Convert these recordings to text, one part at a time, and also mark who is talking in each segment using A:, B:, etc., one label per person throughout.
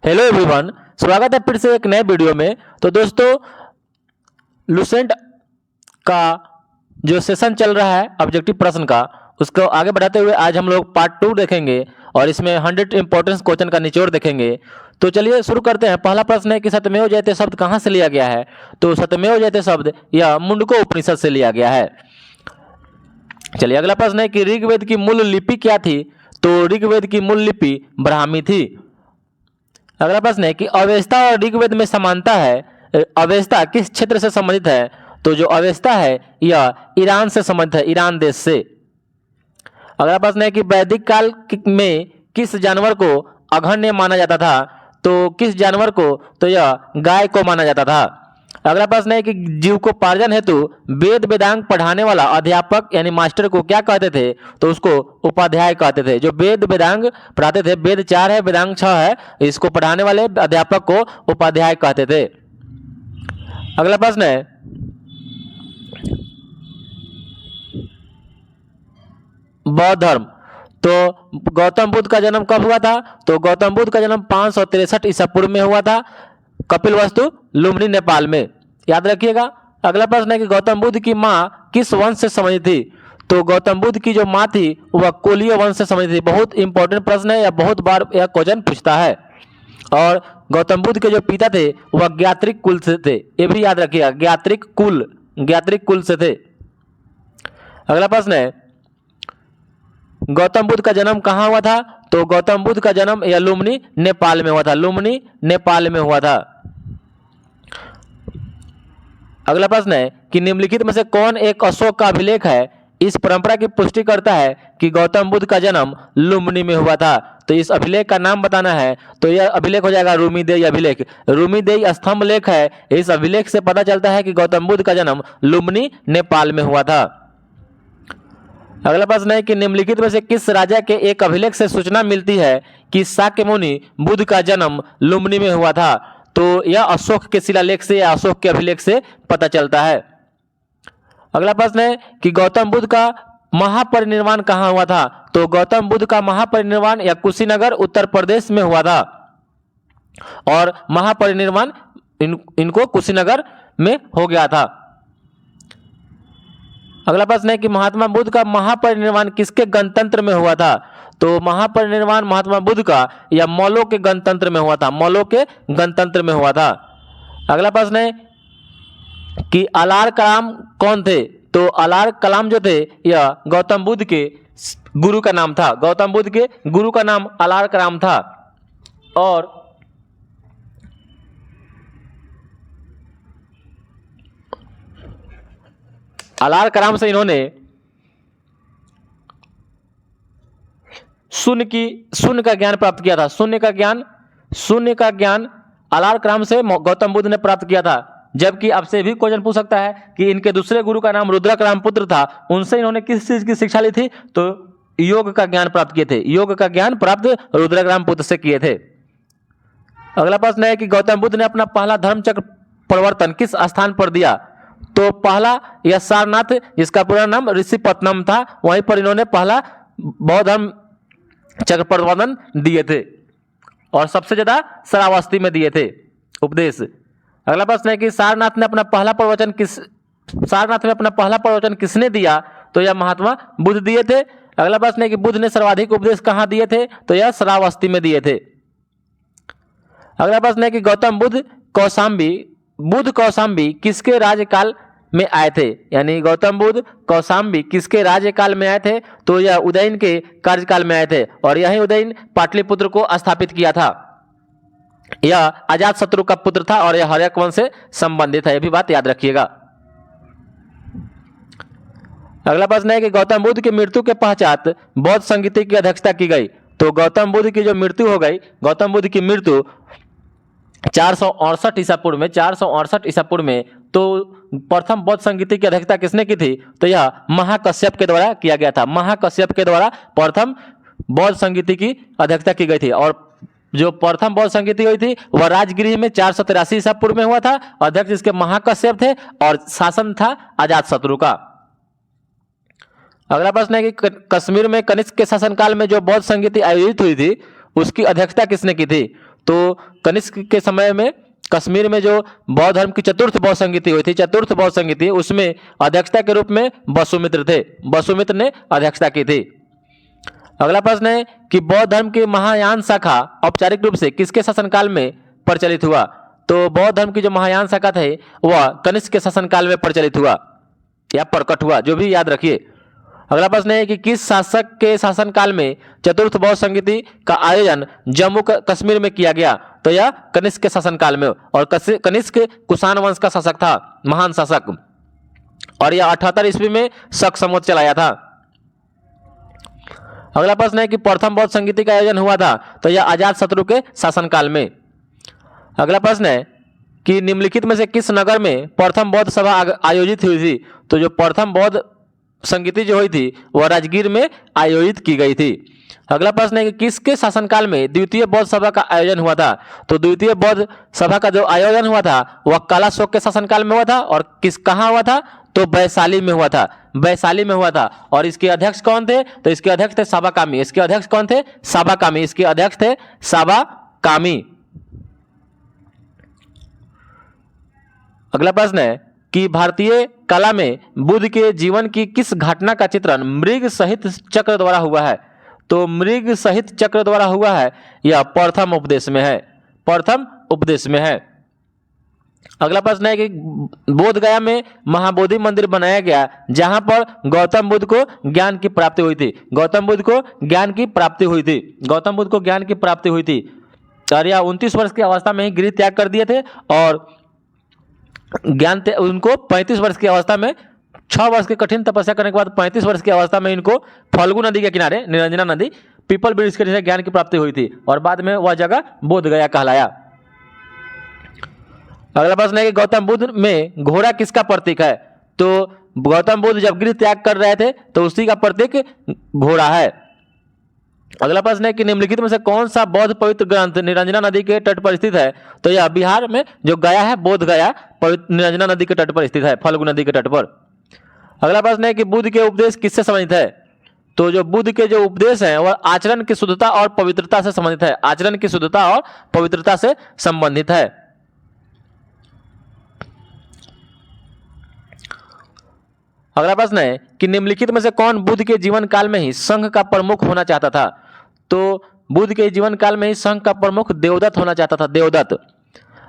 A: Hello everyone, स्वागत है फिर से एक नए वीडियो में। तो दोस्तों, लुसेंट का जो सेशन चल रहा है ऑब्जेक्टिव प्रश्न का, उसको आगे बढ़ाते हुए आज हम लोग पार्ट 2 देखेंगे और इसमें 100 इंपॉर्टेंस क्वेश्चन का निचोड़ देखेंगे। तो चलिए शुरू करते हैं। पहला प्रश्न है कि सत्यमेव जयते शब्द कहाँ से लिया गया है। तो सत्यमेव जयते शब्द यह मुंडको उपनिषद से लिया गया है। चलिए अगला प्रश्न है कि ऋग्वेद की मूल लिपि क्या थी। तो ऋग्वेद की मूल लिपि ब्राह्मी थी। अगला प्रश्न है कि अवेस्ता और ऋग्वेद में समानता है। अवेस्ता किस क्षेत्र से संबंधित है। तो जो अवेस्ता है यह ईरान से संबंधित है, ईरान देश से। अगला प्रश्न है कि वैदिक काल में किस जानवर को अघन्य माना जाता था। तो किस जानवर को, तो यह गाय को माना जाता था। अगला प्रश्न है कि जीविकोपार्जन हेतु वेद वेदांग पढ़ाने वाला अध्यापक यानी मास्टर को क्या कहते थे। तो उसको उपाध्याय कहते थे। जो वेद वेदांग पढ़ाते थे, वेद 4 है, वेदांग 6 है, इसको पढ़ाने वाले अध्यापक को उपाध्याय कहते थे। अगला प्रश्न है बौद्ध धर्म। तो गौतम बुद्ध का जन्म कब हुआ था। तो गौतम बुद्ध का जन्म 563 ईसा पूर्व में हुआ था, कपिलवस्तु, लुम्बिनी, नेपाल में। याद रखिएगा। अगला प्रश्न है कि गौतम बुद्ध की माँ किस वंश से संबंधित थी। तो गौतम बुद्ध की जो माँ थी वह कोलीय वंश से संबंधित थी। बहुत इंपॉर्टेंट प्रश्न है, या बहुत बार यह क्वेश्चन पूछता है। और गौतम बुद्ध के जो पिता थे वह ज्ञात्रिक कुल से थे, ये भी याद रखिएगा, ज्ञात्रिक कुल से थे। अगला प्रश्न है गौतम बुद्ध का जन्म कहाँ हुआ था। तो गौतम बुद्ध का जन्म यह लुम्बिनी, नेपाल में हुआ था, लुम्बिनी, नेपाल में हुआ था। अगला प्रश्न है कि निम्नलिखित में से कौन एक अशोक का अभिलेख है। इस परंपरा की पुष्टि करता है कि गौतम बुद्ध का जन्म लुम्बिनी में हुआ था। तो इस अभिलेख का नाम बताना है। तो यह अभिलेख हो जाएगा रूमीदेई अभिलेख। रूमीदेई स्तंभ लेख है। इस अभिलेख से पता चलता है कि गौतम बुद्ध का जन्म लुम्बिनी, नेपाल में हुआ था। अगला प्रश्न है कि निम्नलिखित में से किस राजा के एक अभिलेख से सूचना मिलती है कि शाक्य मुनि बुद्ध का जन्म लुम्बिनी में हुआ था। तो यह अशोक के शिलालेख से या अशोक के अभिलेख से पता चलता है। अगला प्रश्न है कि गौतम बुद्ध का महापरिनिर्वाण कहाँ हुआ था। तो गौतम बुद्ध का महापरिनिर्वाण या कुशीनगर, उत्तर प्रदेश में हुआ था। और महापरिनिर्वाण इनको कुशीनगर में हो गया था। अगला प्रश्न है कि महात्मा बुद्ध का महापरिनिर्वाण किसके गणतंत्र में हुआ था। तो महापरिनिर्वाण महात्मा बुद्ध का या मौलों के गणतंत्र में हुआ था, मौलों के गणतंत्र में हुआ था। अगला प्रश्न है कि अलार कलाम कौन थे। तो अलार कलाम जो थे यह गौतम बुद्ध के गुरु का नाम था। गौतम बुद्ध के गुरु का नाम अलार कलाम था। और अलार कलाम से इन्होंने शून्य का ज्ञान प्राप्त किया था। शून्य का ज्ञान अलार कलाम से गौतम बुद्ध ने प्राप्त किया था। जबकि आपसे भी क्वेश्चन पूछ सकता है कि इनके दूसरे गुरु का नाम रुद्रकलाम पुत्र था, उनसे इन्होंने किस चीज की शिक्षा ली थी। तो योग का ज्ञान प्राप्त किए थे। योग का ज्ञान प्राप्त रुद्रकलाम पुत्र से किए थे। अगला प्रश्न है कि गौतम बुद्ध ने अपना पहला धर्मचक्र प्रवर्तन किस स्थान पर दिया। तो पहला यह सारनाथ, जिसका पूरा नाम ऋषिपत्तनम था, वहीं पर इन्होंने पहला बौद्ध धर्म चक्र प्रवर्तन दिए थे और सबसे ज्यादा श्रावस्ती में दिए थे उपदेश। अगला प्रश्न है कि सारनाथ में अपना पहला प्रवचन किसने दिया। तो यह महात्मा बुद्ध दिए थे। अगला प्रश्न है कि बुद्ध ने सर्वाधिक उपदेश कहाँ दिए थे। तो यह श्रावस्ती में दिए थे। अगला प्रश्न है कि गौतम बुद्ध कौशाम्बी किसके राज्यकाल में आए थे। यानी गौतम बुद्ध कौशाम्बी किसके राज्यकाल में आए थे। तो यह उदयन के कार्यकाल में आए थे और यही उदयन पाटलिपुत्र को स्थापित किया था। यह अजात शत्रु का पुत्र था और यह हर्यक वंश से संबंधित है, यह भी बात याद रखिएगा। अगला प्रश्न है कि गौतम बुद्ध की मृत्यु के पश्चात बौद्ध संगीति की अध्यक्षता की गई। तो गौतम बुद्ध की जो मृत्यु हो गई, गौतम बुद्ध की मृत्यु 468 ईसा पूर्व में, तो प्रथम बौद्ध संगीति की अध्यक्षता किसने की थी। तो यह महाकश्यप के द्वारा किया गया था। महाकश्यप के द्वारा प्रथम बौद्ध संगीति की अध्यक्षता की गई थी। और जो प्रथम बौद्ध संगीति हुई थी वह राजगृह में 483 ईसा पूर्व में हुआ था। अध्यक्ष इसके महाकश्यप थे और शासन था अजात शत्रु का। अगला प्रश्न है कि कश्मीर में कनिष्क के शासनकाल में जो बौद्ध संगीति आयोजित हुई थी उसकी अध्यक्षता किसने की थी। तो कनिष्क के समय में कश्मीर में जो बौद्ध धर्म की चतुर्थ बौद्ध संगीति हुई थी, चतुर्थ बौद्ध संगीति, उसमें अध्यक्षता के रूप में वसुमित्र थे। वसुमित्र ने अध्यक्षता की थी। अगला प्रश्न है कि बौद्ध धर्म की महायान शाखा औपचारिक रूप से किसके शासनकाल में प्रचलित हुआ? तो बौद्ध धर्म की जो महायान शाखा थे वह कनिष्क के शासनकाल में प्रचलित हुआ या प्रकट हुआ, जो भी याद रखिए। अगला प्रश्न है कि किस शासक के शासनकाल में चतुर्थ बौद्ध संगीति का आयोजन जम्मू कश्मीर में किया गया? तो यह कनिष्क के शासनकाल में, और कनिष्क कुषाण वंश का शासक था, महान शासक, और यह 78 ईस्वी में शक संवत चलाया था। अगला प्रश्न है कि प्रथम बौद्ध संगीति का आयोजन हुआ था? तो यह अजात शत्रु के शासनकाल में। अगला प्रश्न है कि निम्नलिखित में से किस नगर में प्रथम बौद्ध सभा आयोजित हुई थी? तो जो प्रथम बौद्ध संगीति जो हुई थी वह राजगीर में आयोजित की गई थी। अगला प्रश्न है कि किसके शासनकाल में द्वितीय बौद्ध सभा का आयोजन हुआ था? तो द्वितीय बौद्ध सभा का जो आयोजन हुआ था वह कालाशोक के शासनकाल में हुआ था, और कहाँ हुआ था? तो वैशाली में हुआ था, वैशाली में हुआ था। और इसके अध्यक्ष कौन थे? तो इसके अध्यक्ष थे साबाकामी। इसके अध्यक्ष कौन थे? साबाकामी। इसके अध्यक्ष थे साबाकामी। अगला प्रश्न है कि भारतीय कला में बुद्ध के जीवन की किस घटना का चित्रण मृग सहित चक्र द्वारा हुआ है? तो मृग सहित चक्र द्वारा हुआ है, यह प्रथम उपदेश में है, प्रथम उपदेश में है। अगला प्रश्न है कि बोध गया में महाबोधि मंदिर बनाया गया जहां पर गौतम बुद्ध को ज्ञान की प्राप्ति हुई थी। गौतम बुद्ध को ज्ञान की प्राप्ति हुई थी, गौतम बुद्ध को ज्ञान की प्राप्ति हुई थी। और यह 29 वर्ष की अवस्था में ही गृह त्याग कर दिए थे, और ज्ञान उनको 35 वर्ष की अवस्था में, 6 वर्ष की कठिन तपस्या करने के बाद 35 वर्ष की अवस्था में इनको फल्गु नदी के किनारे, निरंजना नदी, पीपल वृक्ष के नीचे ज्ञान की प्राप्ति हुई थी, और बाद में वह जगह बोध गया कहलाया। अगला प्रश्न है कि गौतम बुद्ध में घोड़ा किसका प्रतीक है? तो गौतम बुद्ध जब गृह त्याग कर रहे थे तो उसी का प्रतीक घोड़ा है। अगला प्रश्न है कि निम्नलिखित में से कौन सा बौद्ध पवित्र ग्रंथ निरंजना नदी के तट पर स्थित है? तो यह बिहार में जो गया है, बोध गया निरंजना नदी के तट पर स्थित है, फल्गु नदी के तट पर। अगला प्रश्न है कि बुद्ध के उपदेश किससे संबंधित है? तो जो बुद्ध के जो उपदेश हैं वह आचरण की शुद्धता और पवित्रता से संबंधित है, आचरण की शुद्धता और पवित्रता से संबंधित है। अगला प्रश्न है कि निम्नलिखित में से कौन बुद्ध के जीवन काल में ही संघ का प्रमुख होना चाहता था? तो बुद्ध के जीवन काल में ही संघ का प्रमुख देवदत्त होना चाहता था, देवदत्त।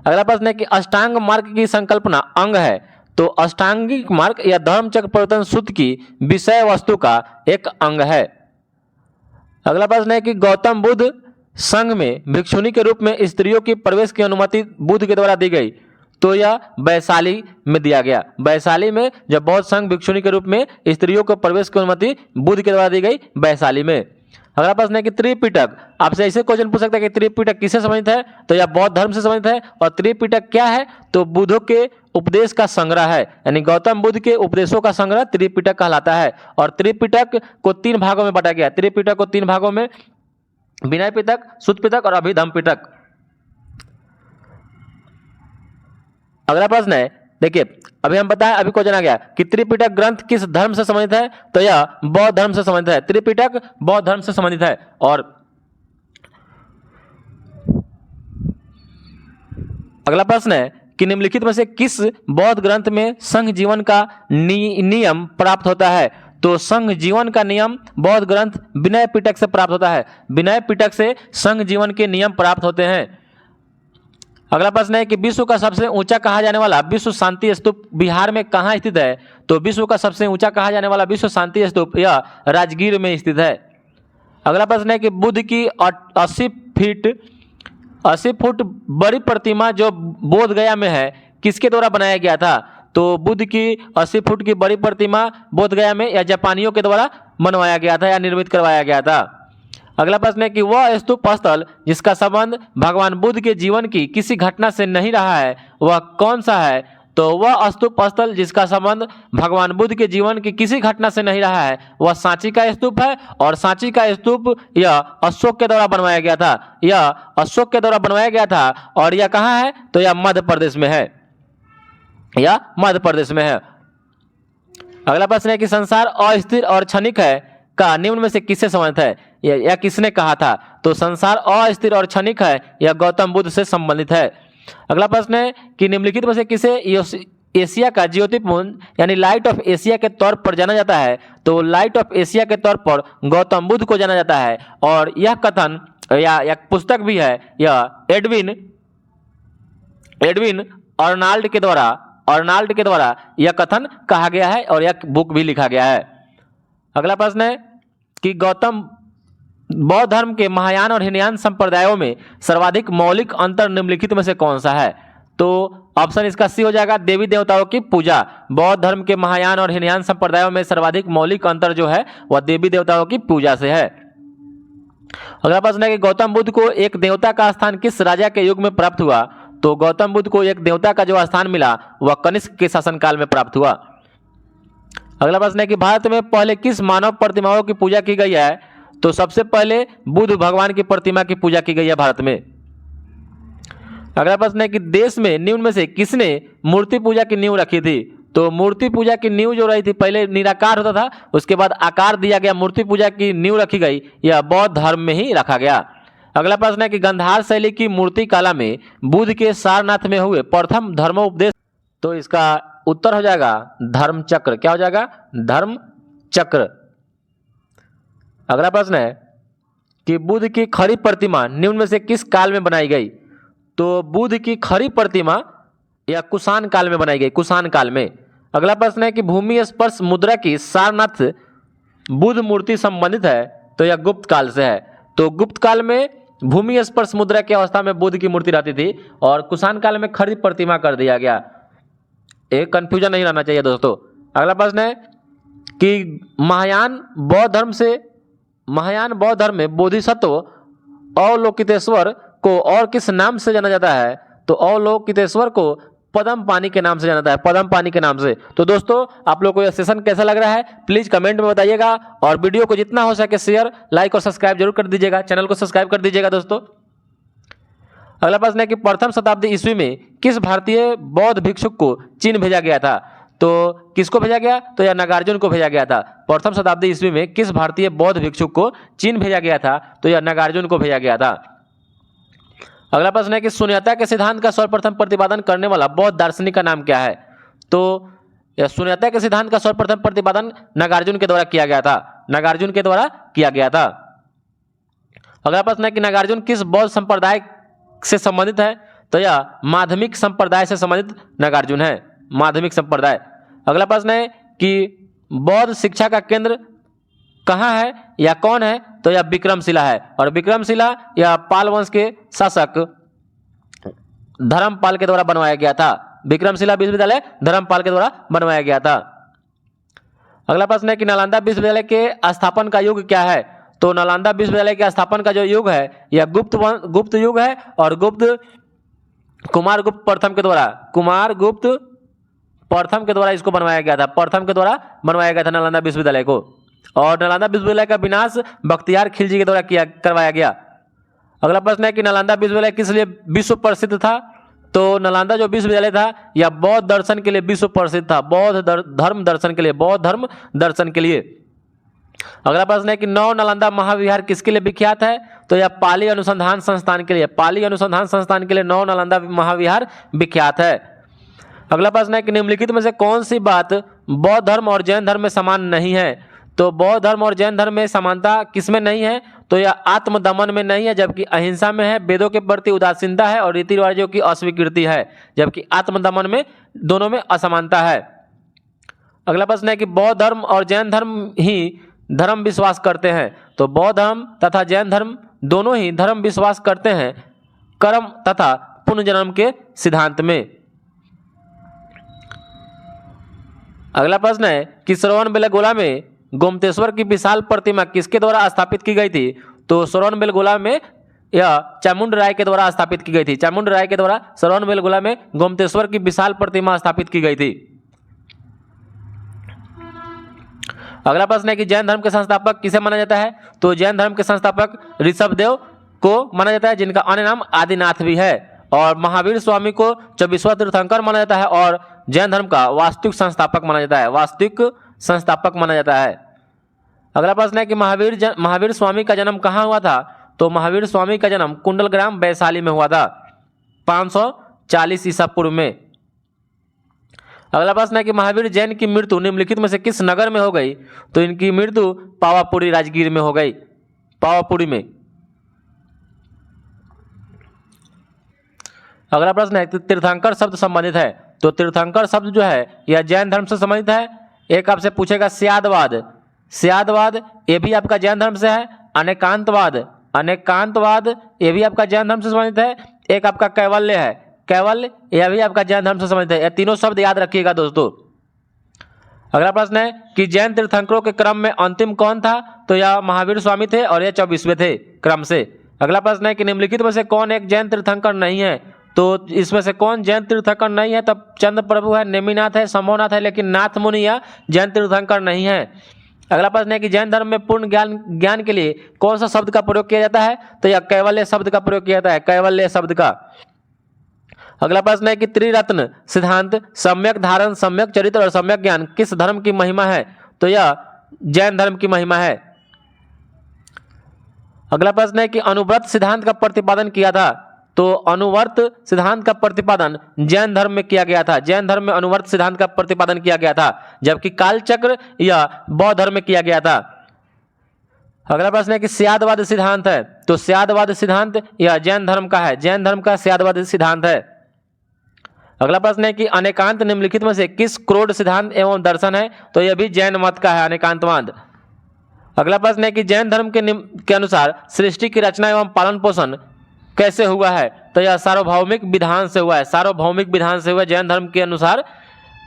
A: अगला प्रश्न है कि अष्टांग मार्ग की संकल्पना अंग है, तो अष्टांगिक मार्ग या धर्मचक्र परिवर्तन सूत्र की विषय वस्तु का एक अंग है। अगला प्रश्न है कि गौतम बुद्ध संघ में भिक्षुणी के रूप में स्त्रियों की प्रवेश की अनुमति बुद्ध के द्वारा दी गई? तो यह वैशाली में दिया गया। वैशाली में जब बौद्ध संघ भिक्षुणी के रूप में स्त्रियों को प्रवेश की अनुमति बुद्ध के द्वारा दी गई, वैशाली में। अगला प्रश्न है कि त्रिपिटक, आपसे ऐसे क्वेश्चन पूछ सकता है कि त्रिपिटक किससे संबंधित है? तो यह बौद्ध धर्म से संबंधित है। और त्रिपिटक क्या है? तो बुद्धों के उपदेश का संग्रह है, यानी गौतम बुद्ध के उपदेशों का संग्रह त्रिपिटक कहलाता है। और त्रिपिटक को 3 भागों में बांटा गया। त्रिपिटक को 3 भागों में, विनय पिटक, सुत्त पिटक और अभिधम्म पिटक। अगला प्रश्न है, देखिए अभी हम बताएं, अभी क्वेश्चन आ गया कि त्रिपिटक ग्रंथ किस धर्म से संबंधित है? तो यह बौद्ध धर्म से संबंधित है, त्रिपिटक बौद्ध धर्म से संबंधित है। और अगला प्रश्न है कि निम्नलिखित में से किस बौद्ध ग्रंथ में संघ जीवन का नियम प्राप्त होता है? तो संघ जीवन का नियम बौद्ध ग्रंथ विनय पिटक से प्राप्त होता है। विनय पिटक से संघ जीवन के नियम प्राप्त होते हैं। अगला प्रश्न है कि विश्व का सबसे ऊंचा कहा जाने वाला विश्व शांति स्तूप बिहार में कहाँ स्थित है? तो विश्व का सबसे ऊंचा कहा जाने वाला विश्व शांति स्तूप यह राजगीर में स्थित है। अगला प्रश्न है कि बुद्ध की 80 फुट बड़ी प्रतिमा जो बोध गया में है किसके द्वारा बनाया गया था? तो बुद्ध की 80 फुट की बड़ी प्रतिमा बोध गया में या जापानियों के द्वारा बनवाया गया था या निर्मित करवाया गया था। अगला प्रश्न है कि वह स्तूप स्थल जिसका संबंध भगवान बुद्ध के जीवन की किसी घटना से नहीं रहा है वह कौन सा है? तो वह स्तूप स्थल जिसका संबंध भगवान बुद्ध के जीवन की किसी घटना से नहीं रहा है वह सांची का स्तूप है। और सांची का स्तूप यह अशोक के द्वारा बनवाया गया था, यह अशोक के द्वारा बनवाया गया था। और यह कहाँ है? तो यह मध्य प्रदेश में है, यह मध्य प्रदेश में है। अगला प्रश्न है कि संसार अस्थिर और क्षणिक है का निम्न में से किससे संबंधित है? यह किसने कहा था? तो संसार अस्थिर और क्षणिक है, यह गौतम बुद्ध से संबंधित है। अगला प्रश्न है कि निम्नलिखित में से किसे एशिया का ज्योतिपुंज यानी लाइट ऑफ एशिया के तौर पर जाना जाता है? तो लाइट ऑफ एशिया के तौर पर गौतम बुद्ध को जाना जाता है। और यह कथन या पुस्तक भी है, यह एडविन अर्नाल्ड के द्वारा यह कथन कहा गया है और यह बुक भी लिखा गया है। अगला प्रश्न है कि गौतम बौद्ध धर्म के महायान और हीनयान संप्रदायों में सर्वाधिक मौलिक अंतर निम्नलिखित में से कौन सा है? तो ऑप्शन इसका सी हो जाएगा, देवी देवताओं की पूजा। बौद्ध धर्म के महायान और हीनयान संप्रदायों में सर्वाधिक मौलिक अंतर जो है वह देवी देवताओं की पूजा से है। अगला प्रश्न है कि गौतम बुद्ध को एक देवता का स्थान किस राजा के युग में प्राप्त हुआ? तो गौतम बुद्ध को एक देवता का जो स्थान मिला वह कनिष्क के शासनकाल में प्राप्त हुआ। अगला प्रश्न है कि भारत में पहले किस मानव प्रतिमाओं की पूजा की गई है? तो सबसे पहले बुद्ध भगवान की प्रतिमा की पूजा की गई है भारत में। अगला प्रश्न है कि देश में निम्न में से किसने मूर्ति पूजा की नींव रखी थी? तो मूर्ति पूजा की नींव जो रही थी, पहले निराकार होता था, उसके बाद आकार दिया गया, मूर्ति पूजा की नींव रखी गई, यह बौद्ध धर्म में ही रखा गया। अगला प्रश्न है कि गंधार शैली की मूर्ति कला में बुद्ध के सारनाथ में हुए प्रथम धर्मोपदेश? तो इसका उत्तर हो जाएगा धर्मचक्र। क्या हो जाएगा? धर्मचक्र। अगला प्रश्न है कि बुद्ध की खड़ी प्रतिमा निम्न में से किस काल में बनाई गई? तो बुद्ध की खड़ी प्रतिमा या कुषाण काल में बनाई गई, कुषाण काल में। अगला प्रश्न है कि भूमि स्पर्श मुद्रा की सारनाथ बुद्ध मूर्ति संबंधित है? तो यह गुप्त काल से है। तो गुप्त काल में भूमि स्पर्श मुद्रा की अवस्था में बुद्ध की मूर्ति रहती थी और कुषाण काल में खड़ी प्रतिमा कर दिया गया। एक कंफ्यूजन नहीं रहना चाहिए दोस्तों। अगला प्रश्न है कि महायान बौद्ध धर्म में बोधिसत्व अवलोकितेश्वर को और किस नाम से जाना जाता है? तो अवलोकितेश्वर को पद्म पानी के नाम से जाना जाता है, पद्म पानी के नाम से। तो दोस्तों आप लोग को यह सेशन कैसा लग रहा है प्लीज कमेंट में बताइएगा और वीडियो को जितना हो सके शेयर, लाइक और सब्सक्राइब जरूर कर दीजिएगा, चैनल को सब्सक्राइब कर दीजिएगा दोस्तों। अगला प्रश्न है कि प्रथम शताब्दी ईस्वी में किस भारतीय बौद्ध भिक्षुक को चीन भेजा गया था? तो किसको भेजा गया? तो यह नागार्जुन को भेजा गया था। प्रथम शताब्दी ईस्वी में किस भारतीय बौद्ध भिक्षुक को चीन भेजा गया था? तो यह नागार्जुन को भेजा गया था। अगला प्रश्न है कि शून्यता के सिद्धांत का सर्वप्रथम प्रतिपादन करने वाला बौद्ध दार्शनिक का नाम क्या है? तो यह शून्यता के सिद्धांत का सर्वप्रथम प्रतिपादन नागार्जुन के द्वारा किया गया था, नागार्जुन के द्वारा किया गया था। अगला प्रश्न है कि नागार्जुन किस बौद्ध संप्रदाय से संबंधित है? तो यह माध्यमिक संप्रदाय से संबंधित नागार्जुन है, माध्यमिक संप्रदाय। अगला प्रश्न है कि बौद्ध शिक्षा का केंद्र कहाँ है या कौन है? तो यह विक्रमशिला है और विक्रमशिला यह पाल वंश के शासक धर्मपाल के द्वारा बनवाया गया था। विक्रमशिला विश्वविद्यालय धर्मपाल के द्वारा बनवाया गया था। अगला प्रश्न है कि नालंदा विश्वविद्यालय के स्थापन का युग क्या है? तो नालंदा विश्वविद्यालय के स्थापन का जो युग है यह गुप्त युग है और कुमारगुप्त प्रथम के द्वारा इसको बनवाया गया था, प्रथम के द्वारा बनवाया गया था नालंदा विश्वविद्यालय को। और नालंदा विश्वविद्यालय का विनाश बख्तियार खिलजी के द्वारा करवाया गया। अगला प्रश्न है कि नालंदा विश्वविद्यालय किस लिए विश्व प्रसिद्ध था? तो नालंदा जो विश्वविद्यालय था यह बौद्ध दर्शन के लिए विश्व प्रसिद्ध था, बौद्ध धर्म दर्शन के लिए। अगला प्रश्न है कि नौ नालंदा महाविहार किसके लिए विख्यात है? तो यह पाली अनुसंधान संस्थान के लिए, पाली अनुसंधान संस्थान के लिए नौ नालंदा महाविहार विख्यात है। अगला प्रश्न है कि निम्नलिखित में से कौन सी बात बौद्ध धर्म और जैन धर्म में समान नहीं है? तो बौद्ध धर्म और जैन धर्म में समानता किसमें नहीं है? तो यह आत्मदमन में नहीं है, जबकि अहिंसा में है, वेदों के प्रति उदासीनता है और रीति रिवाजों की अस्वीकृति है, जबकि आत्मदमन में दोनों में असमानता है। अगला प्रश्न है कि बौद्ध धर्म और जैन धर्म ही धर्म विश्वास करते हैं। तो बौद्ध धर्म तथा जैन धर्म दोनों ही धर्म विश्वास करते हैं कर्म तथा पुनर्जन्म के सिद्धांत में। अगला प्रश्न है कि श्रवणबेलगोला में गोमतेश्वर की विशाल प्रतिमा किसके द्वारा स्थापित की गई थी? तो श्रवणबेलगोला में यह चामुंड राय के द्वारा स्थापित की गई थी, चामुंड राय के द्वारा श्रवणबेलगोला में गोमतेश्वर की विशाल प्रतिमा स्थापित की गई थी। अगला प्रश्न है कि जैन धर्म के संस्थापक किसे माना जाता है? तो जैन धर्म के संस्थापक ऋषभदेव को माना जाता है, जिनका अन्य नाम आदिनाथ भी है। और महावीर स्वामी को 24वां तीर्थंकर माना जाता है और जैन धर्म का वास्तविक संस्थापक माना जाता है, वास्तविक संस्थापक माना जाता है। अगला प्रश्न है कि महावीर स्वामी का जन्म कहाँ हुआ था? तो महावीर स्वामी का जन्म कुंडलग्राम वैशाली में हुआ था 540 ईसा पूर्व में। अगला प्रश्न है कि महावीर जैन की मृत्यु निम्नलिखित में से किस नगर में हो गई? तो इनकी मृत्यु पावापुरी राजगीर में हो गई, पावापुरी में। अगला प्रश्न है तीर्थंकर शब्द संबंधित है? तो तीर्थंकर शब्द जो है यह जैन धर्म से संबंधित है। एक आपसे पूछेगा स्यादवाद, स्यादवाद ये भी आपका जैन धर्म से है। अनेकांतवाद, अनेकांतवाद ये भी आपका जैन धर्म से संबंधित है। एक आपका कैवल्य है, कैवल्य यह भी आपका जैन धर्म से संबंधित है। ये तीनों शब्द याद रखिएगा दोस्तों। अगला प्रश्न है कि जैन तीर्थंकरों के क्रम में अंतिम कौन था? तो यह महावीर स्वामी थे और यह 24वें थे क्रम से। अगला प्रश्न है कि निम्नलिखित में से कौन एक जैन तीर्थंकर नहीं है? तो इसमें से कौन जैन तीर्थंकर नहीं है? तब चंद्र प्रभु है, नेमिनाथ है, संभवनाथ है, लेकिन नाथ मुनि या जैन तीर्थंकर नहीं है। अगला प्रश्न है कि जैन धर्म में पूर्ण ज्ञान के लिए कौन सा शब्द का प्रयोग किया जाता है? तो यह कैवल्य शब्द का प्रयोग किया जाता है, कैवल्य शब्द का। अगला प्रश्न है कि त्रिरत्न सिद्धांत, सम्यक धारण, सम्यक चरित्र और सम्यक ज्ञान किस धर्म की महिमा है? तो यह जैन धर्म की महिमा है। अगला प्रश्न है कि अनुव्रत सिद्धांत का प्रतिपादन किया था? तो अनुवर्त सिद्धांत का प्रतिपादन जैन धर्म में किया गया था, जैन धर्म में अनुवर्त सिद्धांत का प्रतिपादन किया गया था, जबकि कालचक्र या बौद्ध धर्म में किया गया था। अगला प्रश्न है कि स्यादवाद सिद्धांत है? तो स्यादवाद सिद्धांत यह जैन धर्म का है, जैन धर्म का स्यादवाद सिद्धांत है। अगला प्रश्न है कि अनेकांत निम्नलिखित में से किस क्रोध सिद्धांत एवं दर्शन है? तो यह भी जैन मत का है, अनेकांतवाद। अगला प्रश्न है कि जैन धर्म के अनुसार सृष्टि की रचना एवं पालन पोषण कैसे हुआ है? तो यह सार्वभौमिक विधान से हुआ है, सार्वभौमिक विधान से हुआ है। जैन धर्म के अनुसार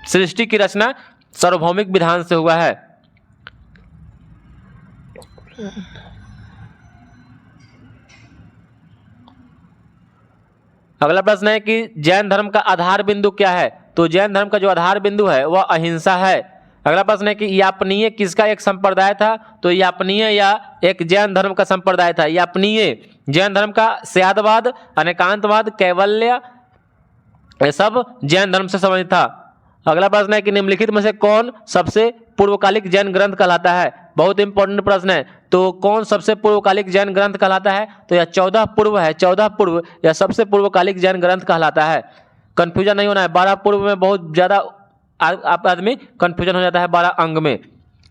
A: सृष्टि की रचना सार्वभौमिक विधान से हुआ है। अगला प्रश्न है कि जैन धर्म का आधार बिंदु क्या है? तो जैन धर्म का जो आधार बिंदु है वह अहिंसा है। अगला प्रश्न है कि यापनीय किसका एक संप्रदाय था? तो यापनीय या एक जैन धर्म का संप्रदाय था। यापनीय जैन धर्म का स्यादवाद, अनेकांतवाद, कैवल्य ये सब जैन धर्म से संबंधित था। अगला प्रश्न है कि निम्नलिखित में से कौन सबसे पूर्वकालिक जैन ग्रंथ कहलाता है? बहुत इंपॉर्टेंट प्रश्न है। तो कौन सबसे पूर्वकालिक जैन ग्रंथ कहलाता है? तो यह 14 पूर्व है, 14 पूर्व यह सबसे पूर्वकालिक जैन ग्रंथ कहलाता है। कंफ्यूजन नहीं होना है, 12 पूर्व में बहुत ज्यादा आदमी कंफ्यूजन हो जाता है 12 अंग में।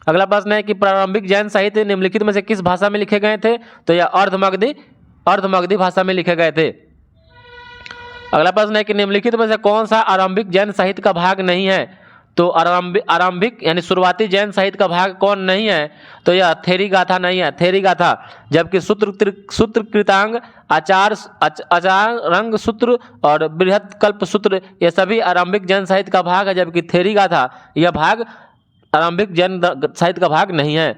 A: अगला प्रश्न है कि प्रारंभिक जैन साहित्य निम्नलिखित में से किस भाषा में लिखे गए थे? तो यह अर्धमगधी भाषा में लिखे गए थे। अगला प्रश्न है कि निम्नलिखित में से कौन सा आरंभिक जैन साहित्य का भाग नहीं है? तो आरंभिक यानी शुरुआती जैन साहित्य का भाग कौन नहीं है? तो यह थेरी गाथा नहीं है, थेरी गाथा। जबकि सूत्र कृतांग, आचारंग सूत्र और बृहत कल्प सूत्र ये सभी आरंभिक जैन साहित्य का भाग है, जबकि थेरी गाथा यह भाग आरंभिक जैन साहित्य का भाग नहीं है।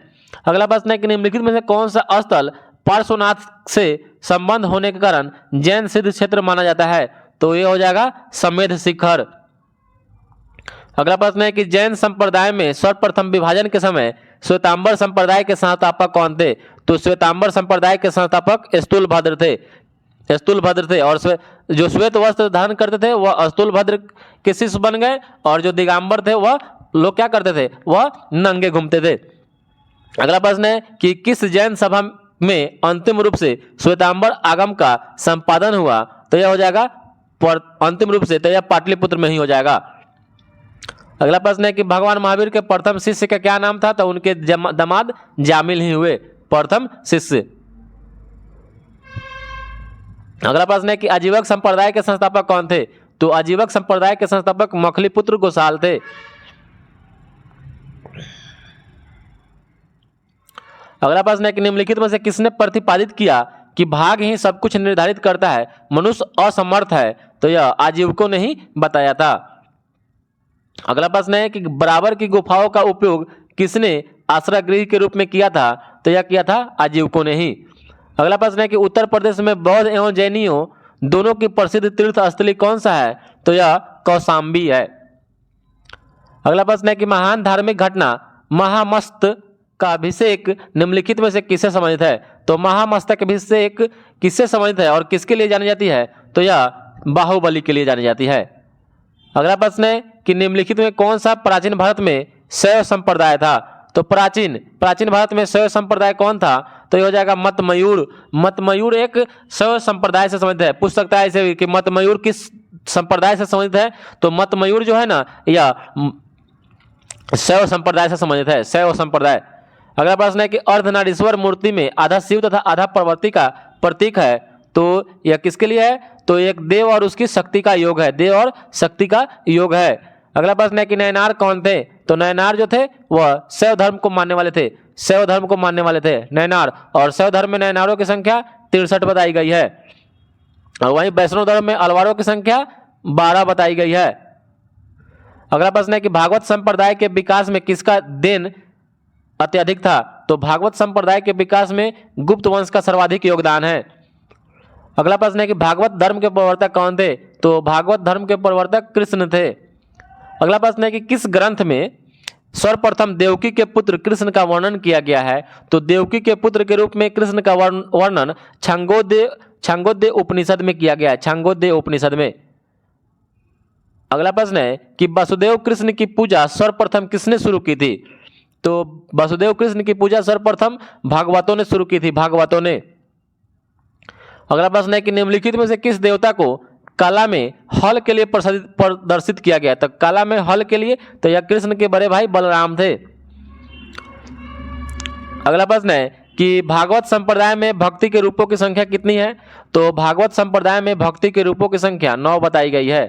A: अगला प्रश्न है कि निम्नलिखित में से कौन सा स्थल पार्श्वनाथ से संबंध होने के कारण जैन सिद्ध क्षेत्र माना जाता है? तो ये हो जाएगा समेध शिखर। अगला प्रश्न है कि जैन संप्रदाय में सर्वप्रथम विभाजन के समय श्वेतांबर संप्रदाय के संस्थापक कौन थे? तो श्वेतांबर संप्रदाय के संस्थापक स्थूलभद्र थे, स्थूलभद्र थे। और जो श्वेत वस्त्र धारण करते थे वह स्थूलभद्र के शिष्य बन गए, और जो दिगंबर थे वह लोग क्या करते थे? वह नंगे घूमते थे। अगला प्रश्न है कि किस जैन सभा में अंतिम रूप से श्वेतांबर आगम का संपादन हुआ? तो यह हो जाएगा अंतिम रूप से तो यह पाटलिपुत्र में ही हो जाएगा। अगला प्रश्न है कि भगवान महावीर के प्रथम शिष्य का क्या नाम था? तो उनके दामाद जामिल ही हुए प्रथम शिष्य। अगला प्रश्न है कि आजीवक संप्रदाय के संस्थापक कौन थे? तो आजीवक संप्रदाय के संस्थापक मखलीपुत्र गोसाल थे। अगला प्रश्न है कि निम्नलिखित में से किसने प्रतिपादित किया कि भाग ही सब कुछ निर्धारित करता है, मनुष्य असमर्थ है? तो यह आजीवकों ने ही बताया था। अगला प्रश्न है कि बराबर की गुफाओं का उपयोग किसने आश्रय गृह के रूप में किया था? तो यह किया था आजीवकों ने ही। अगला प्रश्न है कि उत्तर प्रदेश में बौद्ध एवं जैनियों दोनों की प्रसिद्ध तीर्थ स्थली कौन सा है? तो यह कौशाम्बी है। अगला प्रश्न है कि महान धार्मिक घटना महामस्त का अभिषेक निम्नलिखित में से किससे संबंधित है? तो महामस्तक अभिषेक किससे संबंधित है और किसके लिए जानी जाती है? तो यह बाहुबली के लिए जानी जाती है। अगला प्रश्न है कि निम्नलिखित में कौन सा प्राचीन भारत में शैव संप्रदाय था? तो प्राचीन भारत में शैव संप्रदाय कौन था? तो ये हो जाएगा मतमयूर। मतमयूर एक शैव संप्रदाय से संबंधित है। पूछ सकता है ऐसे भी कि मतमयूर किस संप्रदाय से संबंधित है? तो मतमयूर जो है ना, यह शैव संप्रदाय से संबंधित है, शैव संप्रदाय। अगला प्रश्न है कि अर्धनारीश्वर मूर्ति में आधा शिव तथा आधा पार्वती का प्रतीक है, तो यह किसके लिए है? तो एक देव और उसकी शक्ति का योग है, देव और शक्ति का योग है। अगला प्रश्न है कि नयनार कौन थे? तो नयनार जो थे वह शैव धर्म को मानने वाले थे, शैव धर्म को मानने वाले थे नयनार। और शैव धर्म में नयनारों की संख्या 63 बताई गई है, और वहीं वैष्णव धर्म में अलवारों की संख्या 12 बताई गई है। अगला प्रश्न है कि भागवत संप्रदाय के विकास में किसका देन अत्यधिक था? तो भागवत संप्रदाय के विकास में गुप्त वंश का सर्वाधिक योगदान है। अगला प्रश्न है कि भागवत धर्म के प्रवर्तक कौन थे? तो भागवत धर्म के प्रवर्तक कृष्ण थे। अगला प्रश्न है कि किस ग्रंथ में सर्वप्रथम देवकी के पुत्र कृष्ण का वर्णन किया गया है? तो देवकी के पुत्र के रूप में कृष्ण का वर्णन छांगोद्य उपनिषद में किया गया है, छांगोद्य उपनिषद में। अगला प्रश्न है कि वसुदेव कृष्ण की पूजा सर्वप्रथम किसने शुरू की थी? तो वसुदेव कृष्ण की पूजा सर्वप्रथम भागवतों ने शुरू की थी, भागवतों ने। अगला प्रश्न है कि निम्नलिखित में से किस देवता को कला में हल के लिए प्रदर्शित किया गया? तो कला में हल के लिए तो यह कृष्ण के बड़े भाई बलराम थे। अगला प्रश्न है कि भागवत संप्रदाय में भक्ति के रूपों की संख्या कितनी है? तो भागवत संप्रदाय में भक्ति के रूपों की संख्या 9 बताई गई है।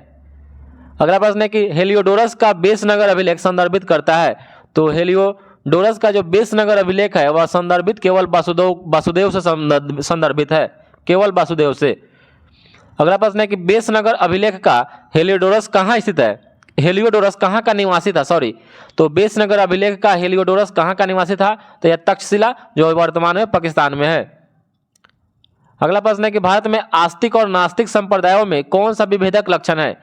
A: अगला प्रश्न है कि हेलियोडोरस का बेसनगर अभिलेख संदर्भित करता है? तो हेलियोडोरस का जो बेसनगर अभिलेख है वह संदर्भित केवल वासुदेव से संदर्भित है, केवल वासुदेव से। अगला प्रश्न है कि बेसनगर अभिलेख का हेलियोडोरस कहाँ स्थित है? हेलियोडोरस कहाँ का निवासी था? तो बेसनगर अभिलेख का हेलियोडोरस कहाँ का निवासी था? तो यह तक्षशिला जो वर्तमान में पाकिस्तान में है। अगला प्रश्न है कि भारत में आस्तिक और नास्तिक संप्रदायों में कौन सा विभेदक लक्षण है?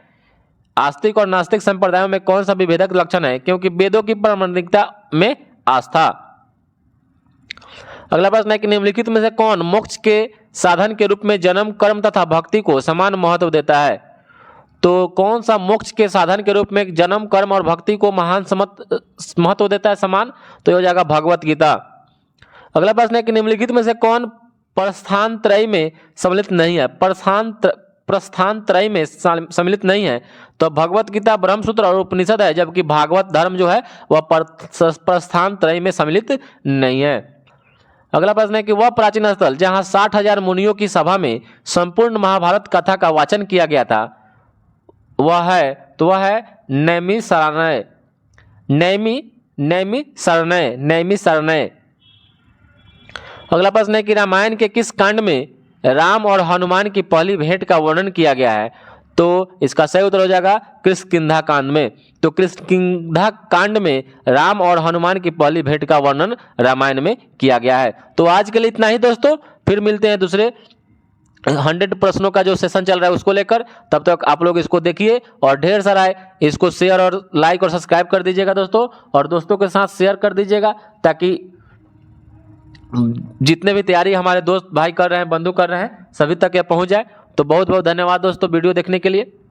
A: आस्तिक और नास्तिक संप्रदायों में कौन सा विभेदक लक्षण है? क्योंकि वेदों की प्रामाणिकता में आस्था। अगला प्रश्न है कि निम्नलिखित में से कौन मोक्ष के साधन के रूप में जन्म, कर्म तथा भक्ति को समान महत्व देता है? तो कौन सा मोक्ष के साधन के रूप में जन्म, कर्म और भक्ति को महान महत्व देता है, समान? तो हो जाएगा भगवत गीता। अगला प्रश्न है कि निम्नलिखित में से कौन प्रस्थान त्रय में सम्मिलित नहीं है? प्रस्थान त्रय में सम्मिलित नहीं है, तो भगवत गीता, ब्रह्मसूत्र और उपनिषद है, जबकि भागवत धर्म जो है वह प्रस्थान त्रय में सम्मिलित नहीं है। अगला प्रश्न है कि वह प्राचीन स्थल जहां 60,000 मुनियों की सभा में संपूर्ण महाभारत कथा का वाचन किया गया था वह है? तो वह है नैमिषारण्य, नैमिषारण्य। अगला प्रश्न है कि रामायण के किस कांड में राम और हनुमान की पहली भेंट का वर्णन किया गया है? तो इसका सही उत्तर हो जाएगा किष्किंधा कांड में। तो किष्किंधा कांड में राम और हनुमान की पहली भेंट का वर्णन रामायण में किया गया है। तो आज के लिए इतना ही दोस्तों, फिर मिलते हैं दूसरे 100 प्रश्नों का जो सेशन चल रहा है उसको लेकर। तब तक आप लोग इसको देखिए और ढेर सारा है, इसको शेयर और लाइक और सब्सक्राइब कर दीजिएगा दोस्तों, और दोस्तों के साथ शेयर कर दीजिएगा ताकि जितने भी तैयारी हमारे दोस्त भाई कर रहे हैं, बंधु कर रहे हैं, सभी तक यह पहुंच जाए। तो बहुत बहुत धन्यवाद दोस्तों वीडियो देखने के लिए।